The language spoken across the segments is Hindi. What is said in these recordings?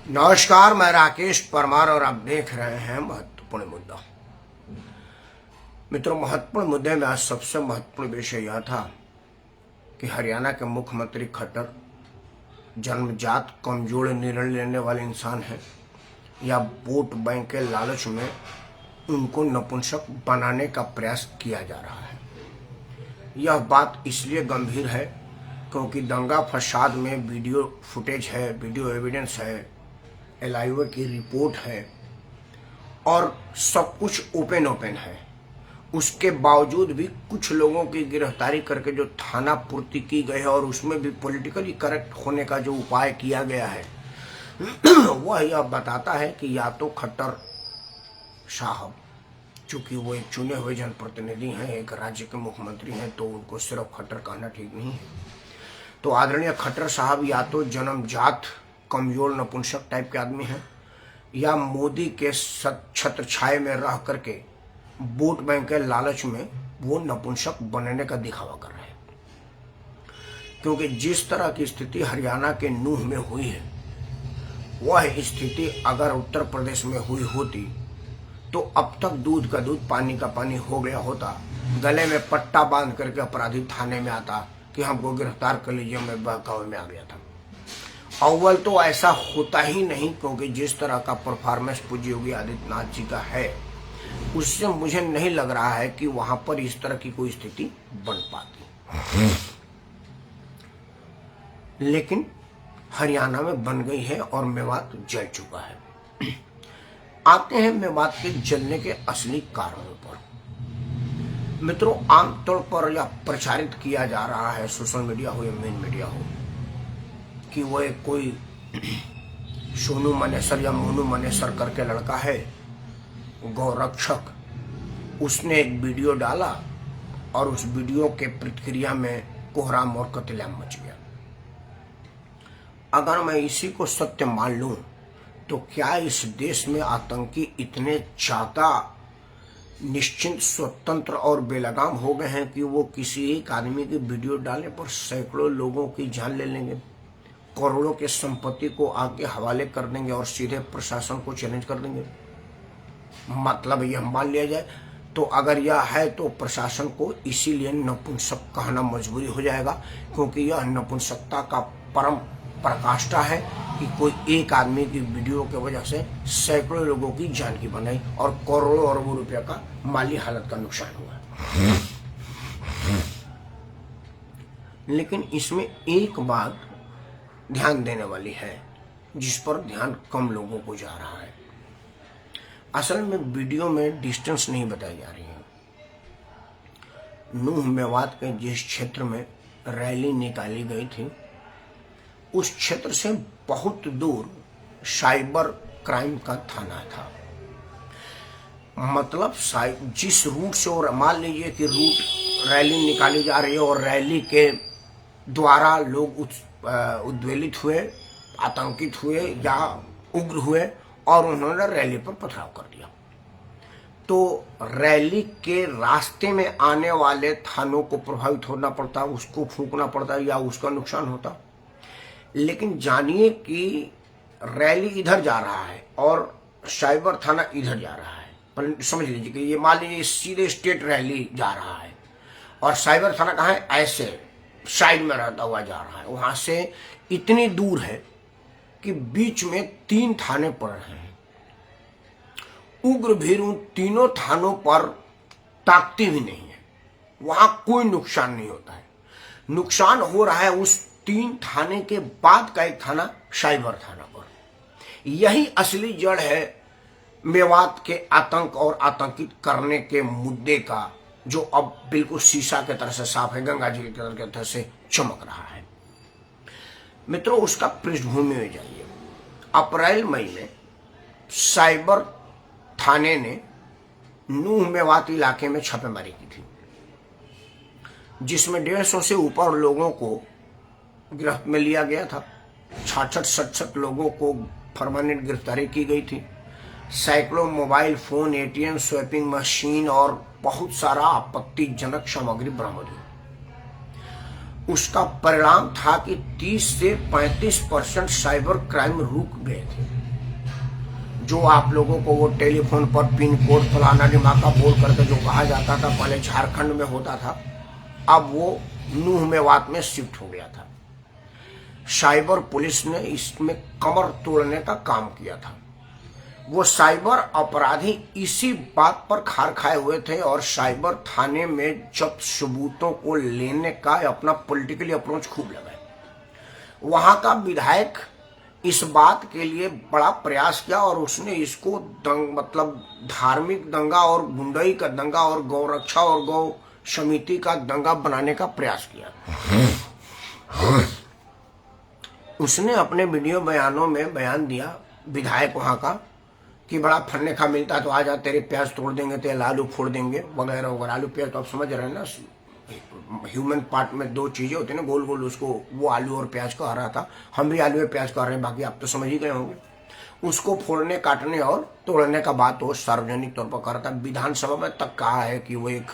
नमस्कार, मैं राकेश परमार और आप देख रहे हैं महत्वपूर्ण मुद्दा। मित्रों, महत्वपूर्ण मुद्दे में आज सबसे महत्वपूर्ण विषय यह था कि हरियाणा के मुख्यमंत्री खट्टर जन्मजात कमजोर निर्णय लेने वाले इंसान हैं या वोट बैंक के लालच में उनको नपुंसक बनाने का प्रयास किया जा रहा है। यह बात इसलिए गंभीर है क्योंकि दंगा फसाद में वीडियो फुटेज है, वीडियो एविडेंस है, एलआईओ की रिपोर्ट है और सब कुछ ओपन है। उसके बावजूद भी कुछ लोगों की गिरफ्तारी करके जो थाना पूर्ति की गई है और उसमें भी पॉलिटिकली करेक्ट होने का जो उपाय किया गया है वह यह बताता है कि या तो खट्टर साहब, चूंकि वो एक चुने हुए जनप्रतिनिधि हैं, एक राज्य के मुख्यमंत्री हैं, तो उनको सिर्फ खट्टर कहना ठीक नहीं है। तो आदरणीय खट्टर साहब या तो जन्मजात कमजोर नपुंसक टाइप के आदमी हैं या मोदी के छत्र छाये में रह करके वोट बैंक के लालच में वो नपुंसक बनने का दिखावा कर रहे हैं। क्योंकि जिस तरह की स्थिति हरियाणा के नूह में हुई है, वह स्थिति अगर उत्तर प्रदेश में हुई होती तो अब तक दूध का दूध पानी का पानी हो गया होता। गले में पट्टा बांध करके अपराधी थाने में आता कि हमको गिरफ्तार कर लीजिए, मैं बहकावे में आ गया था। अव्वल तो ऐसा होता ही नहीं, क्योंकि जिस तरह का परफॉर्मेंस पूज्य योगी आदित्यनाथ जी का है उससे मुझे नहीं लग रहा है कि वहां पर इस तरह की कोई स्थिति बन पाती। लेकिन हरियाणा में बन गई है और मेवात जल चुका है। आते हैं मेवात के जलने के असली कारणों पर। मित्रों, आमतौर पर यह प्रचारित किया जा रहा है, सोशल मीडिया हो या मेन मीडिया हो, कि वो एक कोई सोनू मनेसर या मोनू मनेसर करके लड़का है, गौरक्षक। उसने एक वीडियो डाला और उस वीडियो के प्रतिक्रिया में कोहराम और कत्लेआम मच गया। अगर मैं इसी को सत्य मान लूं तो क्या इस देश में आतंकी इतने ज्यादा निश्चिंत, स्वतंत्र और बेलगाम हो गए हैं कि वो किसी एक आदमी की वीडियो डालने पर सैकड़ों लोगों की जान ले लेंगे, करोड़ों के संपत्ति को आगे हवाले कर देंगे और सीधे प्रशासन को चैलेंज कर देंगे? मतलब यह मान लिया जाए तो अगर यह है तो प्रशासन को इसीलिए नपुंसक कहना मजबूरी हो जाएगा, क्योंकि यह नपुंसकता का परम प्रकाष्ठा है कि कोई एक आदमी की वीडियो की वजह से सैकड़ों लोगों की जान की बनाई और करोड़ों अरबों रुपए का माली हालत का नुकसान हुआ। लेकिन इसमें एक बात ध्यान देने वाली है जिस पर ध्यान कम लोगों को जा रहा है। असल में वीडियो में डिस्टेंस नहीं बताई जा रही है। नूह मेवात के जिस क्षेत्र में रैली निकाली गई थी उस क्षेत्र से बहुत दूर साइबर क्राइम का थाना था। मतलब जिस रूट से, और मान लीजिए कि रूट रैली निकाली जा रही है और रैली के द्वारा लोग उद्वेलित हुए, आतंकित हुए या उग्र हुए और उन्होंने रैली पर पथराव कर दिया, तो रैली के रास्ते में आने वाले थानों को प्रभावित होना पड़ता, उसको फूंकना पड़ता या उसका नुकसान होता। लेकिन जानिए कि रैली इधर जा रहा है और साइबर थाना इधर जा रहा है। पर समझ लीजिए कि ये मान लीजिए सीधे स्टेट रैली जा रहा है और साइबर थाना कहाँ है, ऐसे साइड में रहता हुआ जा रहा है। वहां से इतनी दूर है कि बीच में 3 थाने पड़ रहे हैं। उग्र भीड़ उन तीनों थानों पर ताकती भी नहीं है, वहां कोई नुकसान नहीं होता है। नुकसान हो रहा है उस 3 थाने के बाद का एक थाना, साइबर थाना पर। यही असली जड़ है मेवात के आतंक और आतंकित करने के मुद्दे का, जो अब बिल्कुल शीशा की तरह से साफ है, गंगा जी की तरह से चमक रहा है। मित्रों, उसका पृष्ठभूमि में जाइए। अप्रैल मई में साइबर थाने ने नूह मेवात इलाके में छापेमारी की थी, जिसमें 150 से ऊपर लोगों को गिरफ्त में लिया गया था। 66-67 लोगों को परमानेंट गिरफ्तारी की गई थी। सैकड़ों mobile phone, ATM, swapping machine और बहुत सारा आपत्तिजनक सामग्री बरामद हुई। उसका परिणाम था कि 30 से 35% साइबर क्राइम रुक गए थे। जो आप लोगों को वो टेलीफोन पर पिन कोड फलाना दिमागा बोल करके जो कहा जाता था, पहले झारखंड में होता था, अब वो नूह मेवात में शिफ्ट हो गया था। साइबर पुलिस ने इसमें कमर तोड़ने का काम किया था। वो साइबर अपराधी इसी बात पर खार खाए हुए थे और साइबर थाने में जब सबूतों को लेने का अपना पॉलिटिकली अप्रोच खूब लगाए। वहां का विधायक इस बात के लिए बड़ा प्रयास किया और उसने इसको मतलब धार्मिक दंगा और गुंडई का दंगा और गौ रक्षा और गौ समिति का दंगा बनाने का प्रयास किया। उसने अपने वीडियो बयानों में बयान दिया, विधायक वहां का, कि बड़ा फन्ने खा मिलता तो आ जा, तेरे प्याज तोड़ देंगे, तेरे आलू फोड़ देंगे वगैरह वगैरह। आलू प्याज तो आप समझ रहे हैं ना, ह्यूमन पार्ट में दो चीजें होती है ना, गोल गोल, उसको वो आलू और प्याज कह रहा था, हम भी आलू और प्याज कह रहे हैं, बाकी आप तो समझ ही गए होंगे। उसको फोड़ने काटने और तोड़ने का बात वो सार्वजनिक तौर पर कर रहा था। विधानसभा में तक कहा है कि वो एक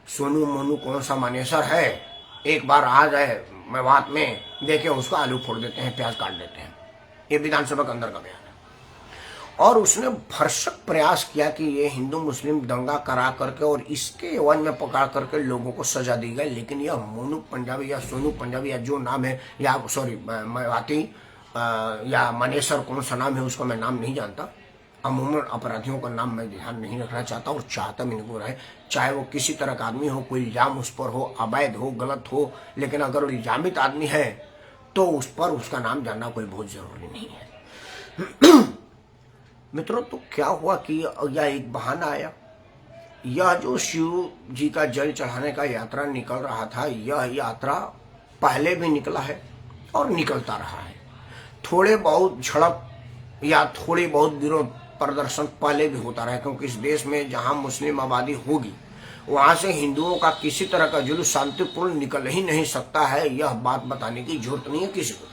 सोनू मोनू कौन सा मानेसर है, एक बार आ जाए मेवात में, देखे उसको आलू फोड़ देते हैं, प्याज काट देते हैं। ये विधानसभा के अंदर का बयान है। और उसने भरसक प्रयास किया कि ये हिंदू मुस्लिम दंगा करा करके और इसके एवज में पकड़ करके लोगों को सजा दी गई। लेकिन यह मोनू पंजाबी या सोनू पंजाबी या जो नाम है, या सॉरी मेवाती या मानेसर कौन सा नाम है, उसका मैं नाम नहीं जानता। अमूमन अपराधियों का नाम मैं ध्यान नहीं रखना चाहता और चाहता भी नहीं रहा है, चाहे वो किसी तरह का आदमी हो, कोई इल्जाम उस पर हो, अवैध हो, गलत हो, लेकिन अगर वो इल्जामित आदमी है तो उस पर उसका नाम जानना कोई बहुत जरूरी नहीं है। मित्रों, तो क्या हुआ कि यह एक बहाना आया। यह जो शिव जी का जल चढ़ाने का यात्रा निकल रहा था, यह यात्रा पहले भी निकला है और निकलता रहा है। थोड़े बहुत झड़प या थोड़ी बहुत विरोध प्रदर्शन पहले भी होता रहा, क्योंकि इस देश में जहां मुस्लिम आबादी होगी वहां से हिंदुओं का किसी तरह का जुलूस शांतिपूर्ण निकल ही नहीं सकता है। यह बात बताने की जरूरत नहीं है किसी को।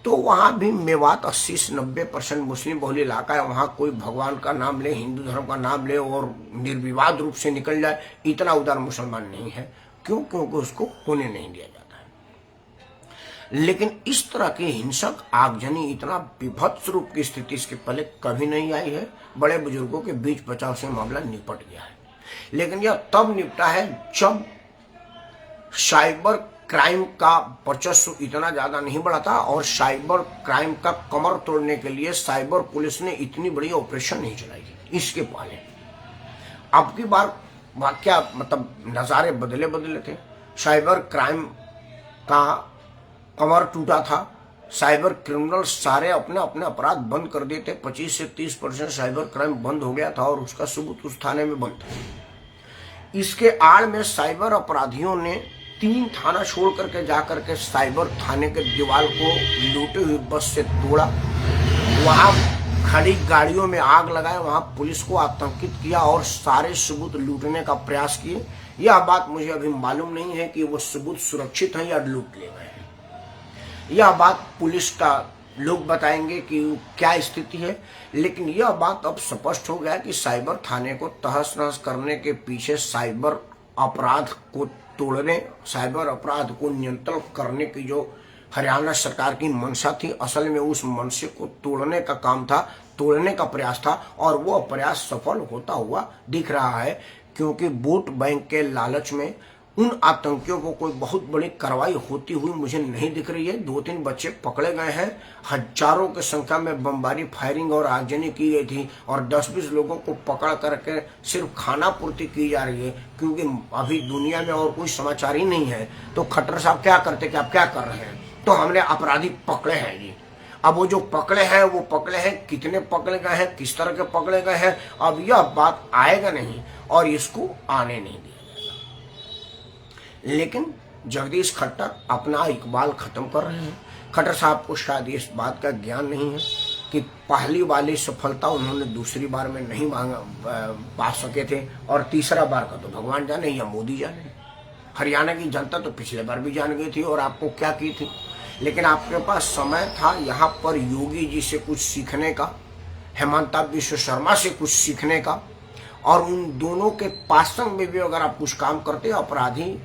तो वहां भी मेवात 80 से 90% मुस्लिम बहुल इलाका है। वहां कोई भगवान का नाम ले, हिंदू धर्म का नाम ले और निर्विवाद रूप से निकल जाए, इतना उदार मुसलमान नहीं है। क्यों? क्योंकि उसको होने नहीं दिया जाता है। लेकिन इस तरह की हिंसक आगजनी, इतना विभत्स रूप की स्थिति इसके पहले कभी नहीं आई है। बड़े बुजुर्गों के बीच बचाव से मामला निपट गया है। लेकिन यह तब निपटा है जब साइबर क्राइम का वर्चस्व इतना ज्यादा नहीं बढ़ा था और साइबर क्राइम का कमर तोड़ने के लिए साइबर पुलिस ने इतनी बड़ी ऑपरेशन नहीं चलाई थी। इसके पहले अब की बार क्या मतलब नजारे बदले थे। साइबर क्राइम का कमर टूटा था। साइबर क्रिमिनल सारे अपने अपने अपराध बंद कर दिए थे। 25 से 30% साइबर क्राइम बंद हो गया था और उसका सबूत उस थाने में बंद था। इसके आड़ में साइबर अपराधियों ने 3 थाना छोड़ करके जाकर के साइबर थाने के दीवार को लूटे हुए बस से तोड़ा, वहां खड़ी गाड़ियों में आग लगाए, वहां पुलिस को आतंकित किया और सारे सबूत लूटने का प्रयास किए। यह बात मुझे अभी मालूम नहीं है कि वो सबूत सुरक्षित हैं या लूट लिए गए हैं। यह बात पुलिस का लोग बताएंगे कि क्या स्थिति है। लेकिन यह बात अब स्पष्ट हो गया कि साइबर थाने को तहस नहस करने के पीछे साइबर अपराध को तोड़ने, साइबर अपराध को नियंत्रण करने की जो हरियाणा सरकार की मंशा थी, असल में उस मंशे को तोड़ने का काम था, तोड़ने का प्रयास था और वो प्रयास सफल होता हुआ दिख रहा है। क्योंकि वोट बैंक के लालच में उन आतंकियों को कोई बहुत बड़ी कार्रवाई होती हुई मुझे नहीं दिख रही है। 2-3 बच्चे पकड़े गए हैं, हजारों की संख्या में बमबारी, फायरिंग और आगजनी की गई थी और 10-20 लोगों को पकड़ करके सिर्फ खाना पूर्ति की जा रही है। क्योंकि अभी दुनिया में और कोई समाचार ही नहीं है। तो खट्टर साहब क्या करते कि आप क्या कर रहे हैं, तो हमने अपराधी पकड़े हैं जी। अब वो जो पकड़े हैं वो पकड़े हैं, कितने पकड़े गए हैं, किस तरह के पकड़े गए हैं, अब यह बात आएगा नहीं और इसको आने नहीं दिया। लेकिन जगदीश खट्टर अपना इकबाल खत्म कर रहे हैं। खट्टर साहब को शायद इस बात का ज्ञान नहीं है कि पहली वाली सफलता उन्होंने दूसरी बार में नहीं पा सके थे और तीसरा बार का तो भगवान जाने या मोदी जाने। हरियाणा की जनता तो पिछले बार भी जान गई थी और आपको क्या की थी। लेकिन आपके पास समय था यहाँ पर योगी जी से कुछ सीखने का, हेमंता विश्व शर्मा से कुछ सीखने का, और उन दोनों के पासंग में भी अगर आप कुछ काम करते, अपराधी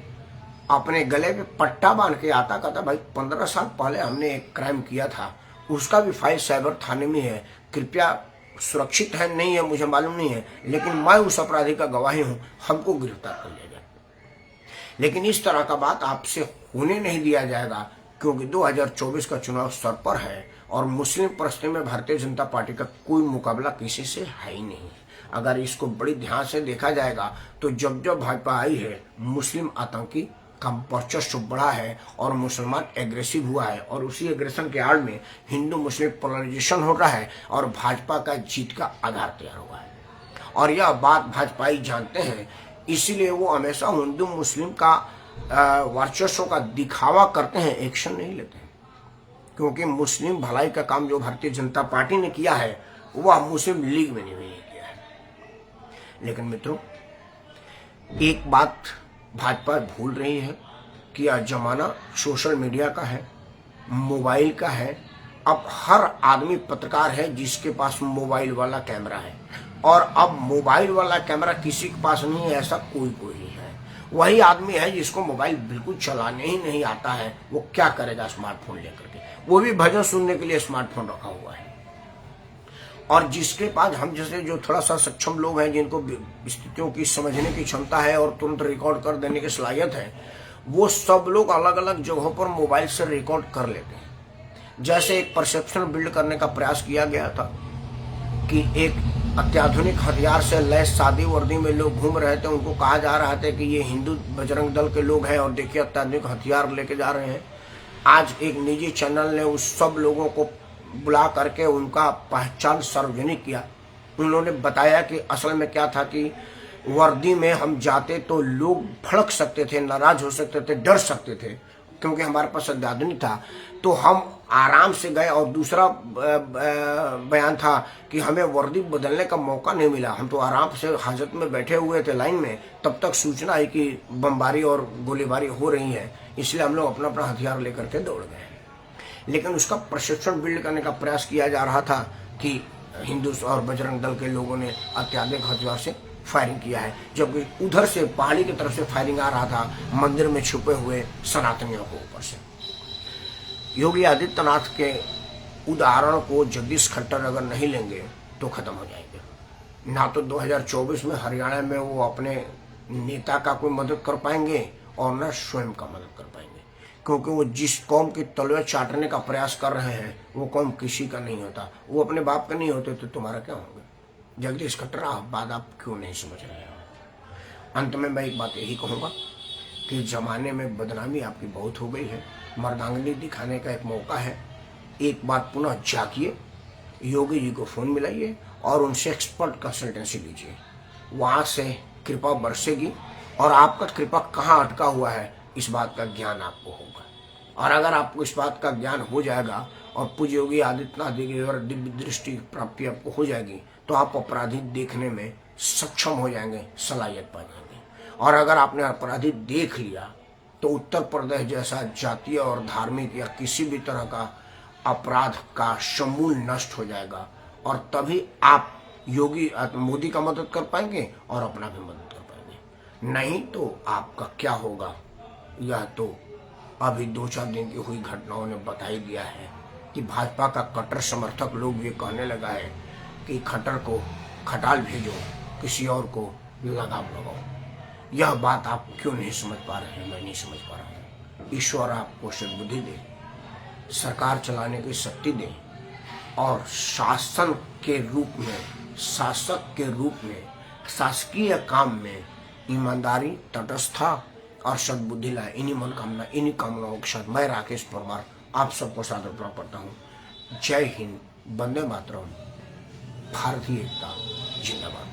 अपने गले पे पट्टा बांध के आता, कहता भाई 15 साल पहले हमने एक क्राइम किया था, उसका भी फाइल साइबर थाने में है। कृपया, सुरक्षित है नहीं है मुझे मालूम नहीं है, लेकिन मैं उस अपराधी का गवाही हूं, हमको गिरफ्तार कर लिया जाए। लेकिन इस तरह का बात आपसे होने नहीं दिया जाएगा, क्योंकि 2024 का चुनाव सर पर है और मुस्लिम प्रश्न में भारतीय जनता पार्टी का कोई मुकाबला किसी से है ही नहीं। अगर इसको बड़ी ध्यान से देखा जाएगा तो जब जब भाजपा आई है, मुस्लिम आतंकी का वर्चस्व बढ़ा है और मुसलमान एग्रेसिव हुआ है, और उसी एग्रेशन के आड़ में हिंदू मुस्लिम पोलराइजेशन हो रहा है और भाजपा का जीत का आधार तैयार हुआ है। और यह बात भाजपाई जानते हैं, इसीलिए वो हमेशा हिंदू मुस्लिम का वर्चस्व का दिखावा करते हैं, एक्शन नहीं लेते हैं। क्योंकि मुस्लिम भलाई का काम जो भारतीय जनता पार्टी ने किया है वह मुस्लिम लीग में नहीं किया है। लेकिन मित्रों, एक बात भाजपा भूल रही है कि यह जमाना सोशल मीडिया का है, मोबाइल का है। अब हर आदमी पत्रकार है जिसके पास मोबाइल वाला कैमरा है, और अब मोबाइल वाला कैमरा किसी के पास नहीं है ऐसा कोई नहीं है। वही आदमी है जिसको मोबाइल बिल्कुल चलाने ही नहीं आता है, वो क्या करेगा स्मार्टफोन लेकर के, वो भी भजन सुनने के लिए स्मार्टफोन रखा हुआ है। और जिसके पास हम जैसे जो थोड़ा सा सक्षम लोग हैं, जिनको स्थितियों की समझने की क्षमता है और तुरंत रिकॉर्ड कर देने की सलाहियत है, वो सब लोग अलग अलग जगहों पर मोबाइल से रिकॉर्ड कर लेते हैं। जैसे एक परसेप्शन बिल्ड करने का प्रयास किया गया था कि एक अत्याधुनिक हथियार से लैस सादी वर्दी में लोग घूम रहे थे, उनको कहा जा रहा था कि ये हिंदू बजरंग दल के लोग हैं और देखिए अत्याधुनिक हथियार लेके जा रहे हैं। आज एक निजी चैनल ने उस सब लोगों को बुला करके उनका पहचान सार्वजनिक किया। उन्होंने बताया कि असल में क्या था कि वर्दी में हम जाते तो लोग भड़क सकते थे, नाराज हो सकते थे, डर सकते थे, क्योंकि हमारे पास अत्याधुनिक था। तो हम आराम से गए। और दूसरा बयान था कि हमें वर्दी बदलने का मौका नहीं मिला, हम तो आराम से हाजत में बैठे हुए थे लाइन में, तब तक सूचना आई कि बमबारी और गोलीबारी हो रही है, इसलिए हम लोग अपना अपना हथियार लेकर के दौड़ गए। लेकिन उसका प्रशिक्षण बिल्ड करने का प्रयास किया जा रहा था कि हिंदू और बजरंग दल के लोगों ने अत्याधुनिक हथियार से फायरिंग किया है, जबकि उधर से पहाड़ी की तरफ से फायरिंग आ रहा था मंदिर में छुपे हुए सनातनियों को ऊपर से। योगी आदित्यनाथ के उदाहरण को जगदीश खट्टर अगर नहीं लेंगे तो खत्म हो जाएंगे। ना तो 2024 में हरियाणा में वो अपने नेता का कोई मदद कर पाएंगे और न स्वयं का मदद कर पाएंगे, क्योंकि वो जिस कौम की तलवे चाटने का प्रयास कर रहे हैं वो कौम किसी का नहीं होता। वो अपने बाप का नहीं होते तो तुम्हारा क्या होगा? जगदीश खट्टर बात आप क्यों नहीं समझ रहे हो? अंत में मैं एक बात यही कहूँगा कि जमाने में बदनामी आपकी बहुत हो गई है, मर्दांगनी दिखाने का एक मौका है। एक बार पुनः जागिए, योगी जी को फ़ोन मिलाइए और उनसे एक्सपर्ट कंसल्टेंसी लीजिए, वहाँ से कृपा बरसेगी और आपका कृपा कहाँ अटका हुआ है इस बात का ज्ञान आपको होगा। और अगर आपको इस बात का ज्ञान हो जाएगा और पूज्य योगी आदित्यनाथ जी की अगर दिव्य दृष्टि प्राप्ति आपको हो जाएगी तो आप अपराधी देखने में सक्षम हो जाएंगे, सलाहियत पा जाएंगे। और अगर आपने अपराधी देख लिया तो उत्तर प्रदेश जैसा जातीय और धार्मिक या किसी भी तरह का अपराध का समूल नष्ट हो जाएगा, और तभी आप योगी मोदी का मदद कर पाएंगे और अपना भी मदद कर पाएंगे। नहीं तो आपका क्या होगा यह तो अभी 2-4 दिन की हुई घटनाओं ने बता ही दिया है कि भाजपा का कट्टर समर्थक लोग ये कहने लगा है कि खट्टर को खटाल भेजो, किसी और को लगाम लगाओ। यह बात आप क्यों नहीं समझ पा रहे हैं? मैं नहीं समझ पा रहा हूँ। ईश्वर आपको सद्बुद्धि दे, सरकार चलाने की शक्ति दे और शासक के रूप में शासकीय काम में ईमानदारी, तटस्थता और सद्बुद्धि लाए। इन्हीं कामनाओं के साथ मैं राकेश परमार आप सबको सादर प्रणाम करता हूँ। जय हिंद, वंदे मातरम, भारतीय एकता जिंदाबाद।